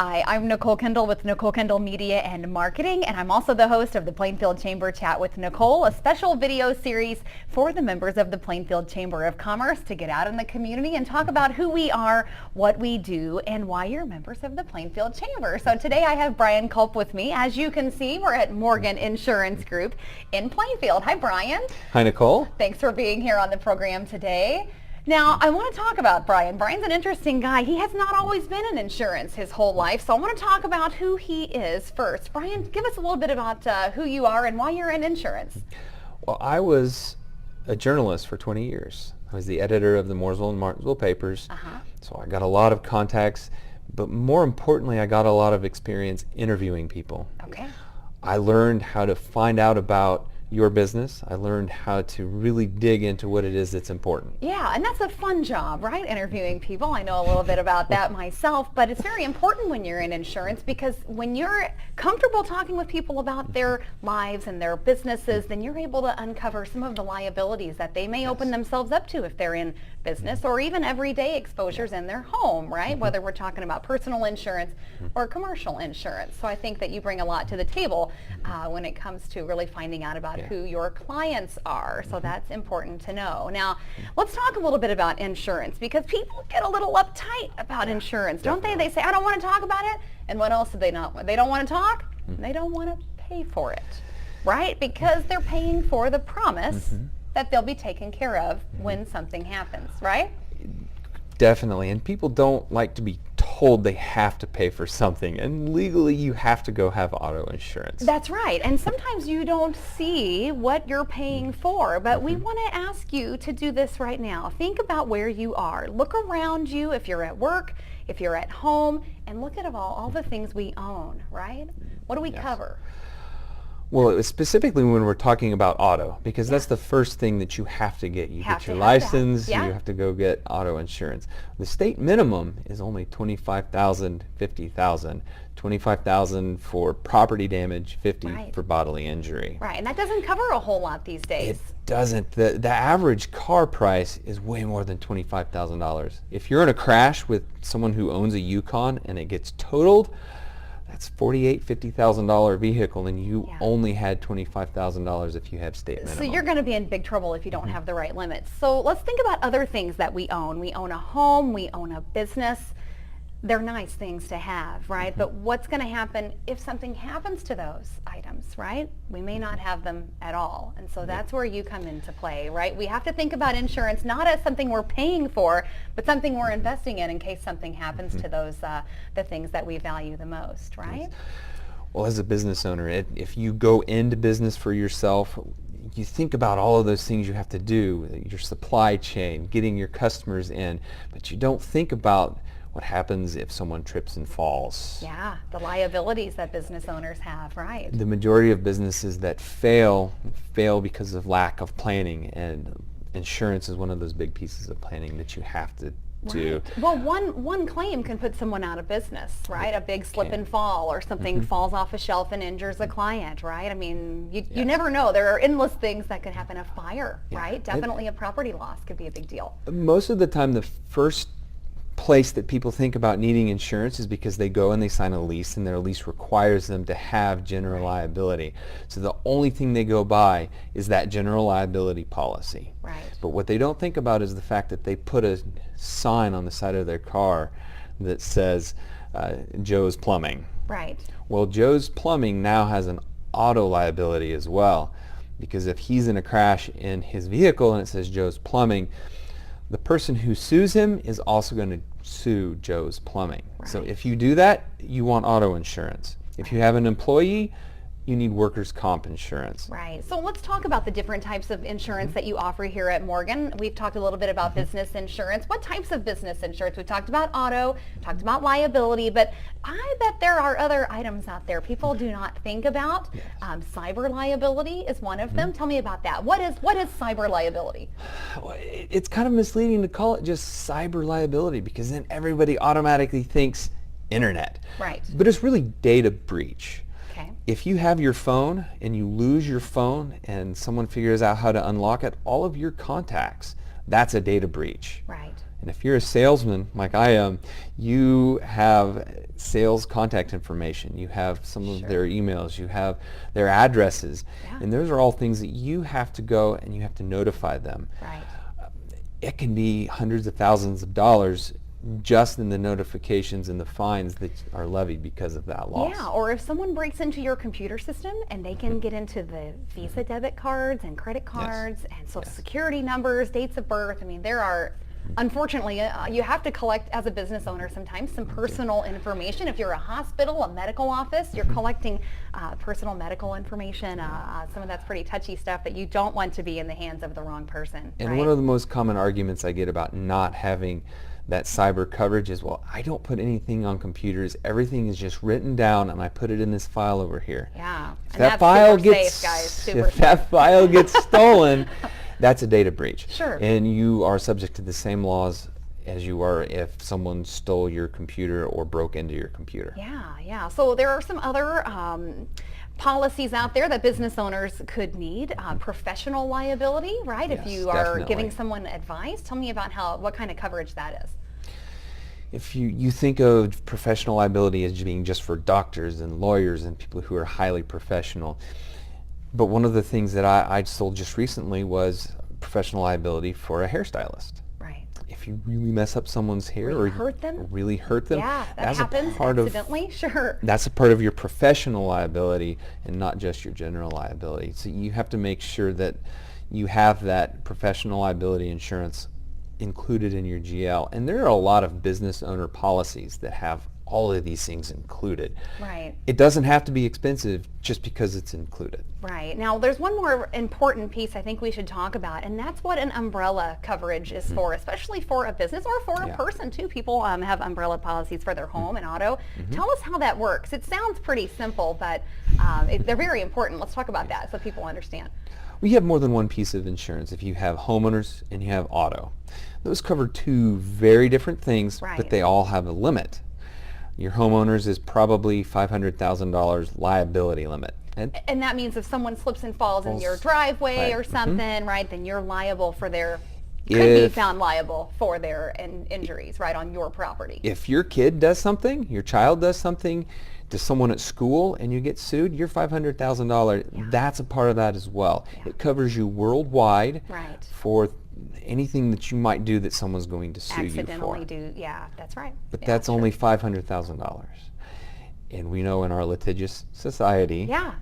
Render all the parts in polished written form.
Hi, I'm Nicole Kendall with Nicole Kendall Media and Marketing, and I'm also the host of the Plainfield Chamber Chat with Nicole, a special video series for the members of the Plainfield Chamber of Commerce to get out in the community and talk about who we are, what we do, and why you're members of the Plainfield Chamber. So today I have Brian Culp with me. As you can see, we're at Morgan Insurance Group in Plainfield. Hi, Brian. Hi, Nicole. Thanks for being here on the program today. Now, I want to talk about Brian. Brian's an interesting guy. He has not always been in insurance his whole life, so I want to talk about who he is first. Brian, give us a little bit about who you are and why you're in insurance. Well, I was a journalist for 20 years. I was the editor of the Mooresville and Martinsville papers, so I got a lot of contacts, but more importantly, I got a lot of experience interviewing people. Okay. I learned how to find out about your business. I learned how to really dig into what it is that's important. Yeah, and that's a fun job, right? Interviewing people. I know a little bit about that myself, but it's very important when you're in insurance because when you're comfortable talking with people about their lives and their businesses, then you're able to uncover some of the liabilities that they may open themselves up to if they're in business or even everyday exposures in their home, right? Whether we're talking about personal insurance or commercial insurance. So I think that you bring a lot to the table when it comes to really finding out about who your clients are. So that's important to know. Now, let's talk a little bit about insurance because people get a little uptight about insurance, don't they? They say, I don't want to talk about it. And what else do they not want? They don't want to talk. They don't want to pay for it, right? Because they're paying for the promise that they'll be taken care of when something happens, right? Definitely, and people don't like to be told they have to pay for something, and legally you have to go have auto insurance. That's right, and sometimes you don't see what you're paying for, but we want to ask you to do this right now. Think about where you are. Look around you if you're at work, if you're at home, and look at all the things we own, right? What do we cover? Well, specifically when we're talking about auto, because that's the first thing that you have to get. You get your have license, that. you have to go get auto insurance. The state minimum is only $25,000, $50,000, $25,000 for property damage, $50,000 for bodily injury. Right, and that doesn't cover a whole lot these days. It doesn't. The average car price is way more than $25,000. If you're in a crash with someone who owns a Yukon and it gets totaled, that's $48,000, $50,000 vehicle, and you only had $25,000 if you have state minimum. So you're going to be in big trouble if you don't have the right limits. So let's think about other things that we own. We own a home, we own a business. They're nice things to have, right? But what's going to happen if something happens to those items, right? We may not have them at all. And so that's where you come into play, right? We have to think about insurance not as something we're paying for, but something we're investing in case something happens to those, the things that we value the most, right? Yes. Well, as a business owner, if you go into business for yourself, you think about all of those things you have to do, your supply chain, getting your customers in, but you don't think about what happens if someone trips and falls. Yeah, the liabilities that business owners have, right? The majority of businesses that fail because of lack of planning, and insurance is one of those big pieces of planning that you have to do. Well, one claim can put someone out of business, right? A big slip and fall or something falls off a shelf and injures a client, right? I mean, you never know. There are endless things that could happen. A fire, right? Definitely a property loss could be a big deal. Most of the time, the first place that people think about needing insurance is because they go and they sign a lease, and their lease requires them to have general liability. So the only thing they go by is that general liability policy. Right. But what they don't think about is the fact that they put a sign on the side of their car that says Joe's Plumbing. Right. Well, Joe's Plumbing now has an auto liability as well, because if he's in a crash in his vehicle and it says Joe's Plumbing, the person who sues him is also going to sue Joe's Plumbing. Right. So if you do that, you want auto insurance. If you have an employee, you need workers' comp insurance. Right. So let's talk about the different types of insurance that you offer here at Morgan. We've talked a little bit about business insurance. What types of business insurance? We talked about auto, talked about liability, but I bet there are other items out there people do not think about. Yes. Cyber liability is one of them. Tell me about that. What is cyber liability? It's kind of misleading to call it just cyber liability, because then everybody automatically thinks internet. Right. But it's really data breach. Okay. If you have your phone and you lose your phone and someone figures out how to unlock it, all of your contacts, that's a data breach. Right. And if you're a salesman, like I am, you have sales contact information. You have some of their emails. You have their addresses. Yeah. And those are all things that you have to go and you have to notify them. Right. It can be hundreds of thousands of dollars just in the notifications and the fines that are levied because of that loss. Yeah, or if someone breaks into your computer system and they can get into the Visa debit cards and credit cards and Social Security numbers, dates of birth. I mean, there are, unfortunately, you have to collect as a business owner sometimes some personal information. If you're a hospital, a medical office, you're collecting personal medical information. Some of that's pretty touchy stuff that you don't want to be in the hands of the wrong person. And right? one of the most common arguments I get about not having that cyber coverage is, well, I don't put anything on computers. Everything is just written down, and I put it in this file over here. Yeah, If and that that's file super gets, safe, guys. Super if that safe. file gets stolen, that's a data breach. Sure. And you are subject to the same laws as you are if someone stole your computer or broke into your computer. Yeah. So there are some other policies out there that business owners could need. Professional liability, right? Yes, if you are definitely. giving someone advice, tell me about what kind of coverage that is. If you think of professional liability as being just for doctors and lawyers and people who are highly professional, but one of the things that I sold just recently was professional liability for a hairstylist. Right. If you really mess up someone's hair Really or hurt them? really hurt them, Yeah, that that's happens a part of accidentally. Sure. that's a part of your professional liability and not just your general liability. So you have to make sure that you have that professional liability insurance included in your GL. And there are a lot of business owner policies that have all of these things included. Right. It doesn't have to be expensive just because it's included. Right. Now, there's one more important piece I think we should talk about, and that's what an umbrella coverage is for, especially for a business or for a person, too. People have umbrella policies for their home and auto. Tell us how that works. It sounds pretty simple, but they're very important. Let's talk about that so people understand. We have more than one piece of insurance. If you have homeowners and you have auto, those cover two very different things, Right. but they all have a limit. Your homeowners is probably $500,000 liability limit. And that means if someone slips and falls in your driveway or something, right, then you're liable for could be found liable for their injuries, right, on your property. If your kid does something, your child does something to someone at school and you get sued, you're $500,000. That's a part of that as well. It covers you worldwide Right. for anything that you might do that someone's going to sue you for. Accidentally do, yeah, that's right. But Yeah, that's sure. only $500,000. And we know in our litigious society Yeah.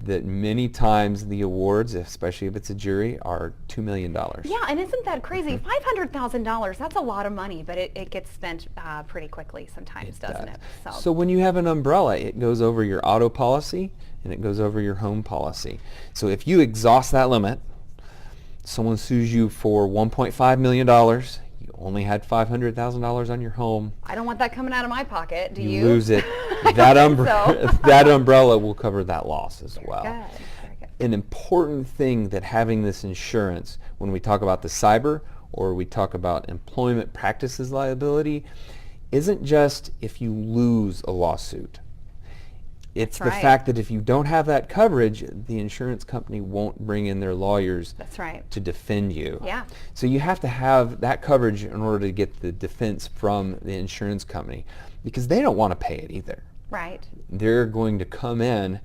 that many times the awards, especially if it's a jury, are $2 million. Yeah, and isn't that crazy? $500,000, that's a lot of money, but it gets spent pretty quickly sometimes, doesn't it? So when you have an umbrella, it goes over your auto policy and it goes over your home policy. So if you exhaust that limit, someone sues you for $1.5 million, you only had $500,000 on your home, I don't want that coming out of my pocket, do you? you lose it. I That, don't think so. that umbrella will cover that loss as well. Good, very good. An important thing that having this insurance, when we talk about the cyber or we talk about employment practices liability, isn't just if you lose a lawsuit. It's That's the right. fact that if you don't have that coverage, the insurance company won't bring in their lawyers That's right. to defend you. Yeah. So you have to have that coverage in order to get the defense from the insurance company because they don't want to pay it either. Right. They're going to come in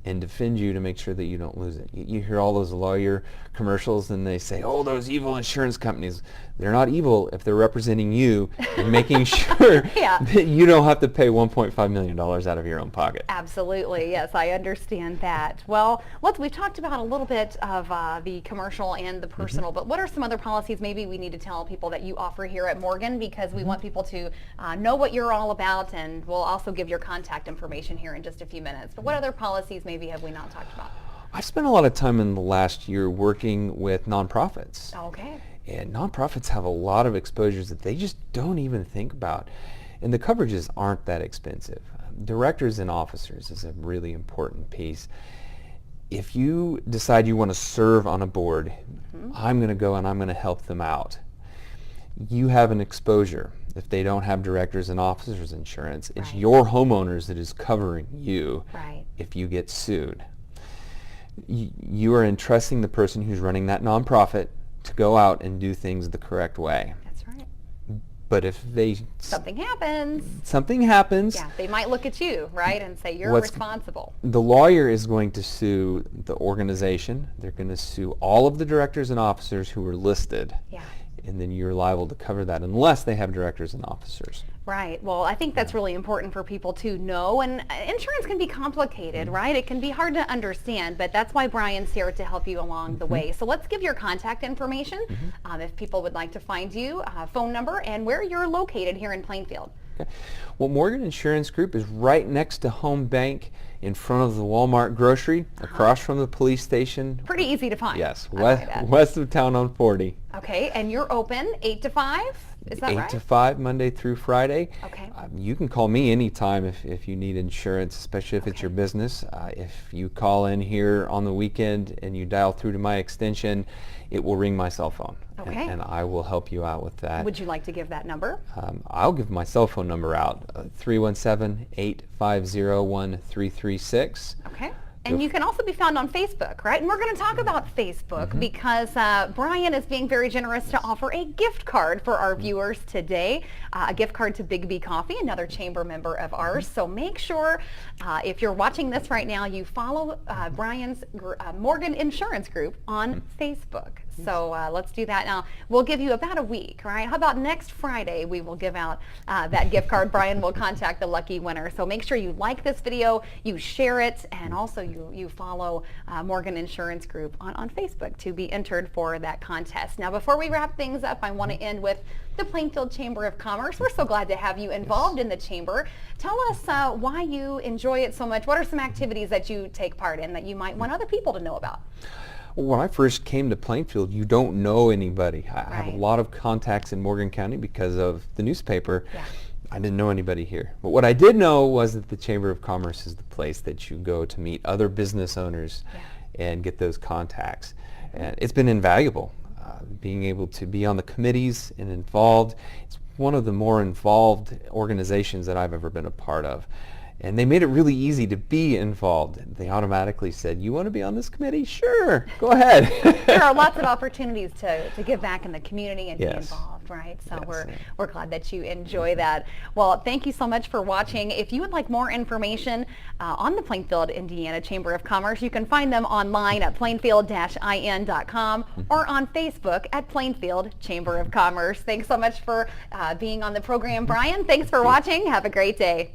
and defend you to make sure that you don't lose it. You hear all those lawyer commercials and they say, oh, those evil insurance companies. They're not evil if they're representing you and making sure Yeah. that you don't have to pay $1.5 million out of your own pocket. Absolutely, yes, I understand that. Well, we've talked about a little bit of the commercial and the personal, but what are some other policies maybe we need to tell people that you offer here at Morgan, because we want people to know what you're all about, and we'll also give your contact information here in just a few minutes. But what other policies maybe have we not talked about? I've spent a lot of time in the last year working with nonprofits. Okay. And nonprofits have a lot of exposures that they just don't even think about. And the coverages aren't that expensive. Directors and officers is a really important piece. If you decide you want to serve on a board, I'm going to go and I'm going to help them out. You have an exposure. If they don't have directors and officers insurance, it's Right. your homeowners that is covering you Right. if you get sued. You are entrusting the person who's running that nonprofit to go out and do things the correct way. That's right. But if something happens, yeah, they might look at you, right, and say you're responsible. The lawyer is going to sue the organization. They're going to sue all of the directors and officers who were listed. Yeah. And then you're liable to cover that unless they have directors and officers. Right. Well, I think that's really important for people to know. And insurance can be complicated, right? It can be hard to understand, but that's why Brian's here to help you along the way. So let's give your contact information if people would like to find you, phone number, and where you're located here in Plainfield. Okay. Well, Morgan Insurance Group is right next to Home Bank in front of the Walmart grocery, across from the police station. Pretty easy to find. Yes, west of town on 40. Okay, and you're open 8 to 5? Is that right? 8 to 5, Monday through Friday. Okay. You can call me anytime if you need insurance, especially if it's your business. If you call in here on the weekend and you dial through to my extension, it will ring my cell phone. Okay. And I will help you out with that. Would you like to give that number? I'll give my cell phone number out, 317-850-1336. Okay. And you can also be found on Facebook, right? And we're going to talk about Facebook because Brian is being very generous to offer a gift card for our viewers today, a gift card to Big B Coffee, another chamber member of ours. So make sure if you're watching this right now, you follow Brian's Morgan Insurance Group on Facebook. So let's do that now. We'll give you about a week, right? How about next Friday we will give out that gift card. Brian will contact the lucky winner. So make sure you like this video, you share it, and also you follow Morgan Insurance Group on Facebook to be entered for that contest. Now before we wrap things up, I want to end with the Plainfield Chamber of Commerce. We're so glad to have you involved in the chamber. Tell us why you enjoy it so much. What are some activities that you take part in that you might want other people to know about? When I first came to Plainfield, you don't know anybody. I have a lot of contacts in Morgan County because of the newspaper. Yeah. I didn't know anybody here. But what I did know was that the Chamber of Commerce is the place that you go to meet other business owners and get those contacts. And it's been invaluable, being able to be on the committees and involved. It's one of the more involved organizations that I've ever been a part of. And they made it really easy to be involved. They automatically said, you want to be on this committee? Sure, go ahead. There are lots of opportunities to give back in the community and be involved, right? So we're glad that you enjoy that. Well, thank you so much for watching. If you would like more information on the Plainfield, Indiana Chamber of Commerce, you can find them online at plainfield-in.com or on Facebook at Plainfield Chamber of Commerce. Thanks so much for being on the program, Brian. Thanks for watching. Have a great day.